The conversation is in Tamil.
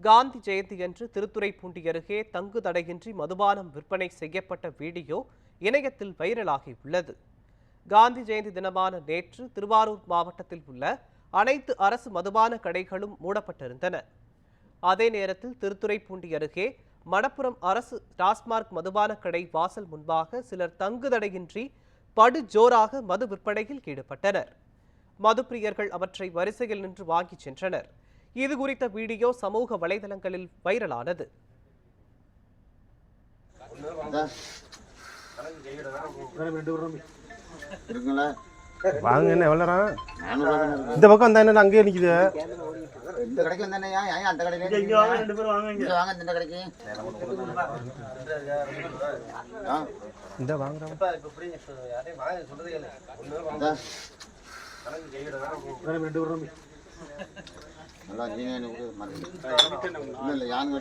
காந்தி ஜெயந்தியன்று திருத்துறைப்பூண்டி அருகே தங்கு தடையின்றி மதுபானம் விற்பனை செய்யப்பட்ட வீடியோ இணையத்தில் வைரலாகியுள்ளது. காந்தி ஜெயந்தி தினமான நேற்று திருவாரூர் மாவட்டத்தில் உள்ள அனைத்து அரசு மதுபான கடைகளும் மூடப்பட்டிருந்தன. அதே நேரத்தில் திருத்துறைப்பூண்டி அருகே மணப்புரம் அரசு டாஸ்மார்க் மதுபான கடை வாசல் முன்பாக சிலர் தங்கு தடையின்றி படு ஜோராக மது விற்பனையில் ஈடுபட்டனர். மதுப்பிரியர்கள் அவற்றை வரிசையில் நின்று வாங்கி சென்றனர். இது குறித்த வீடியோ சமூக வலைதளங்களில் வைரலானது. வாங்க என்ன எவ்வளோ இந்த பக்கம் வந்தா என்ன அங்கேயே நிக்குது. இந்த கடைக்கு வந்தானே ஏன் அந்த கடையில இங்க வாங்க ரெண்டு பேரும் வாங்க இங்க வாங்க இந்த கடைக்கு இந்த வாங்குறோம் இப்ப இப்படி யாரே வாங்க சொல்றதே இல்ல ரெண்டு பேரும் நல்லா நீங்க இல்ல யான்